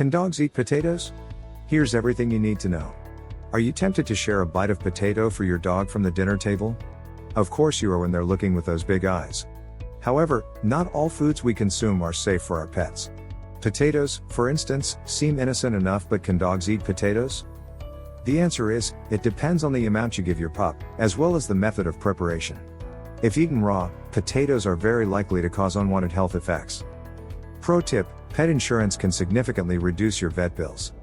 Can dogs eat potatoes? Here's everything you need to know. Are you tempted to share a bite of potato for your dog from the dinner table? Of course you are when they're looking with those big eyes. However, not all foods we consume are safe for our pets. Potatoes, for instance, seem innocent enough, but can dogs eat potatoes? The answer is, it depends on the amount you give your pup, as well as the method of preparation. If eaten raw, potatoes are very likely to cause unwanted health effects. Pro tip: pet insurance can significantly reduce your vet bills.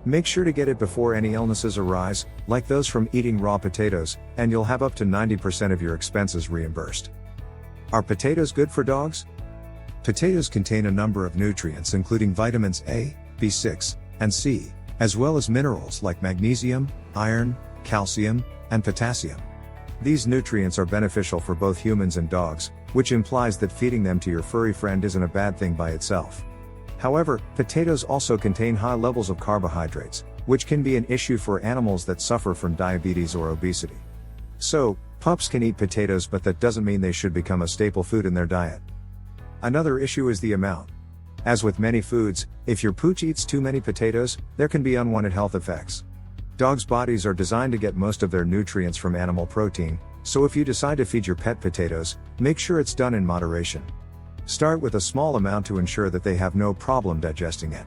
Make sure to get it before any illnesses arise, like those from eating raw potatoes, and you'll have up to 90% of your expenses reimbursed. Are potatoes good for dogs? Potatoes contain a number of nutrients including vitamins A, B6, and C, as well as minerals like magnesium, iron, calcium, and potassium. These nutrients are beneficial for both humans and dogs, which implies that feeding them to your furry friend isn't a bad thing by itself. However, potatoes also contain high levels of carbohydrates, which can be an issue for animals that suffer from diabetes or obesity. So, pups can eat potatoes, but that doesn't mean they should become a staple food in their diet. Another issue is the amount. As with many foods, if your pooch eats too many potatoes, there can be unwanted health effects. Dogs' bodies are designed to get most of their nutrients from animal protein, so if you decide to feed your pet potatoes, make sure it's done in moderation. Start with a small amount to ensure that they have no problem digesting it.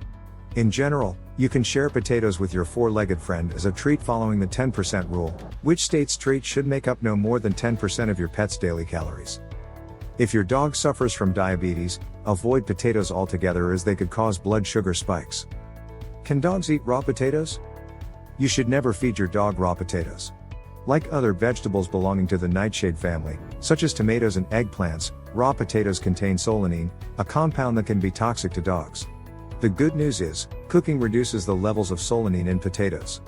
In general, you can share potatoes with your four-legged friend as a treat following the 10% rule, which states treats should make up no more than 10% of your pet's daily calories. If your dog suffers from diabetes, avoid potatoes altogether as they could cause blood sugar spikes. Can dogs eat raw potatoes? You should never feed your dog raw potatoes. Like other vegetables belonging to the nightshade family, such as tomatoes and eggplants, raw potatoes contain solanine, a compound that can be toxic to dogs. The good news is, cooking reduces the levels of solanine in potatoes.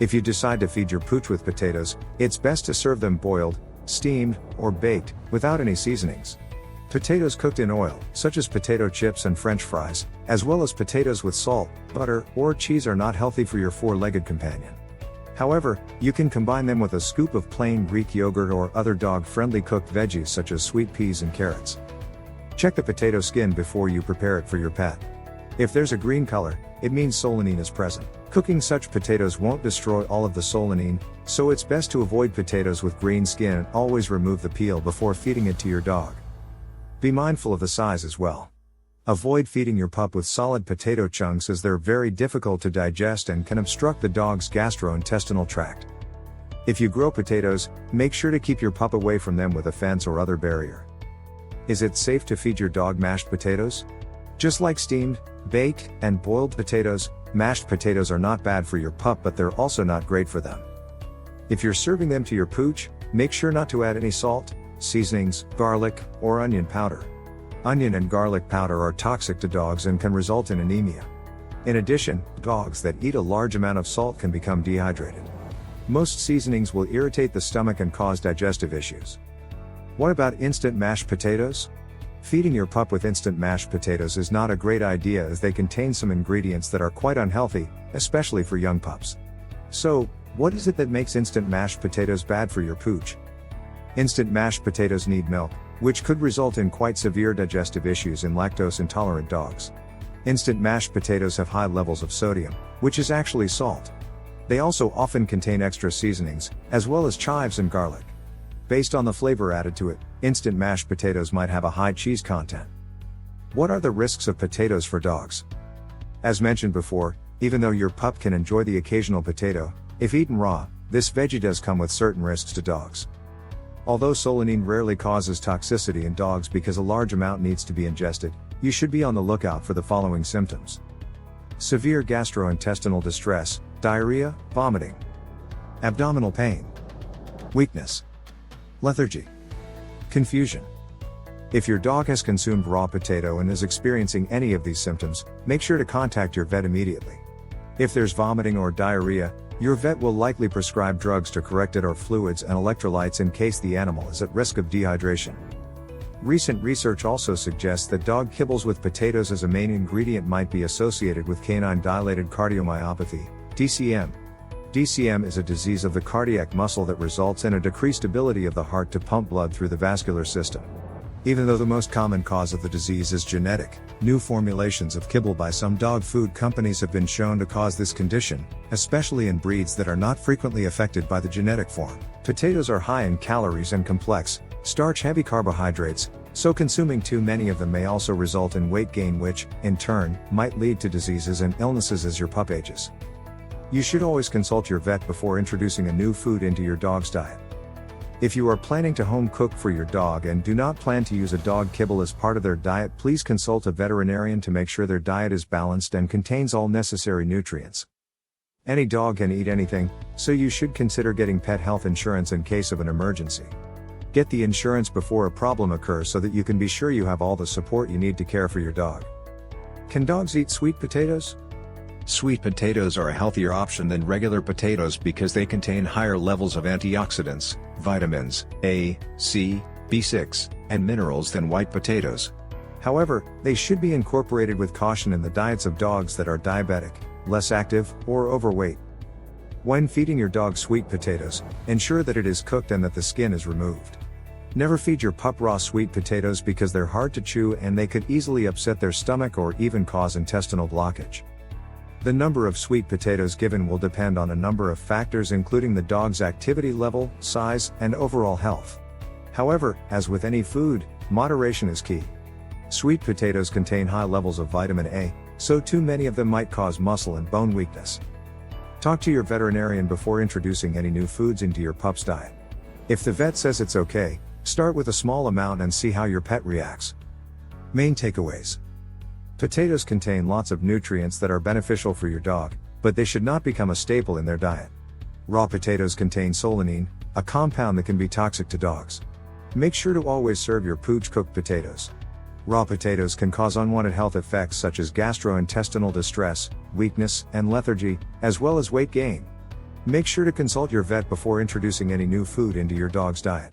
If you decide to feed your pooch with potatoes, it's best to serve them boiled, steamed, or baked, without any seasonings. Potatoes cooked in oil, such as potato chips and French fries, as well as potatoes with salt, butter, or cheese are not healthy for your four-legged companion. However, you can combine them with a scoop of plain Greek yogurt or other dog-friendly cooked veggies such as sweet peas and carrots. Check the potato skin before you prepare it for your pet. If there's a green color, it means solanine is present. Cooking such potatoes won't destroy all of the solanine, so it's best to avoid potatoes with green skin and always remove the peel before feeding it to your dog. Be mindful of the size as well. Avoid feeding your pup with solid potato chunks as they're very difficult to digest and can obstruct the dog's gastrointestinal tract. If you grow potatoes, make sure to keep your pup away from them with a fence or other barrier. Is it safe to feed your dog mashed potatoes? Just like steamed, baked, and boiled potatoes, mashed potatoes are not bad for your pup, but they're also not great for them. If you're serving them to your pooch, make sure not to add any salt, seasonings, garlic, or onion powder. Onion and garlic powder are toxic to dogs and can result in anemia. In addition, dogs that eat a large amount of salt can become dehydrated. Most seasonings will irritate the stomach and cause digestive issues. What about instant mashed potatoes? Feeding your pup with instant mashed potatoes is not a great idea as they contain some ingredients that are quite unhealthy, especially for young pups. So, what is it that makes instant mashed potatoes bad for your pooch? Instant mashed potatoes need milk, which could result in quite severe digestive issues in lactose-intolerant dogs. Instant mashed potatoes have high levels of sodium, which is actually salt. They also often contain extra seasonings, as well as chives and garlic. Based on the flavor added to it, instant mashed potatoes might have a high cheese content. What are the risks of potatoes for dogs? As mentioned before, even though your pup can enjoy the occasional potato, if eaten raw, this veggie does come with certain risks to dogs. Although solanine rarely causes toxicity in dogs because a large amount needs to be ingested, you should be on the lookout for the following symptoms: severe gastrointestinal distress, diarrhea, vomiting, abdominal pain, weakness, lethargy, confusion. If your dog has consumed raw potato and is experiencing any of these symptoms, make sure to contact your vet immediately. If there's vomiting or diarrhea, your vet will likely prescribe drugs to correct it or fluids and electrolytes in case the animal is at risk of dehydration. Recent research also suggests that dog kibbles with potatoes as a main ingredient might be associated with canine dilated cardiomyopathy, DCM. DCM is a disease of the cardiac muscle that results in a decreased ability of the heart to pump blood through the vascular system. Even though the most common cause of the disease is genetic, new formulations of kibble by some dog food companies have been shown to cause this condition, especially in breeds that are not frequently affected by the genetic form. Potatoes are high in calories and complex, starch-heavy carbohydrates, so consuming too many of them may also result in weight gain, which, in turn, might lead to diseases and illnesses as your pup ages. You should always consult your vet before introducing a new food into your dog's diet. If you are planning to home cook for your dog and do not plan to use a dog kibble as part of their diet, please consult a veterinarian to make sure their diet is balanced and contains all necessary nutrients. Any dog can eat anything, so you should consider getting pet health insurance in case of an emergency. Get the insurance before a problem occurs so that you can be sure you have all the support you need to care for your dog. Can dogs eat sweet potatoes? Sweet potatoes are a healthier option than regular potatoes because they contain higher levels of antioxidants, vitamins A, C, B6, and minerals than white potatoes. However, they should be incorporated with caution in the diets of dogs that are diabetic, less active, or overweight. When feeding your dog sweet potatoes, ensure that it is cooked and that the skin is removed. Never feed your pup raw sweet potatoes because they're hard to chew and they could easily upset their stomach or even cause intestinal blockage. The number of sweet potatoes given will depend on a number of factors including the dog's activity level, size, and overall health. However, as with any food, moderation is key. Sweet potatoes contain high levels of vitamin A, so too many of them might cause muscle and bone weakness. Talk to your veterinarian before introducing any new foods into your pup's diet. If the vet says it's okay, start with a small amount and see how your pet reacts. Main takeaways. Potatoes contain lots of nutrients that are beneficial for your dog, but they should not become a staple in their diet. Raw potatoes contain solanine, a compound that can be toxic to dogs. Make sure to always serve your pooch cooked potatoes. Raw potatoes can cause unwanted health effects such as gastrointestinal distress, weakness, and lethargy, as well as weight gain. Make sure to consult your vet before introducing any new food into your dog's diet.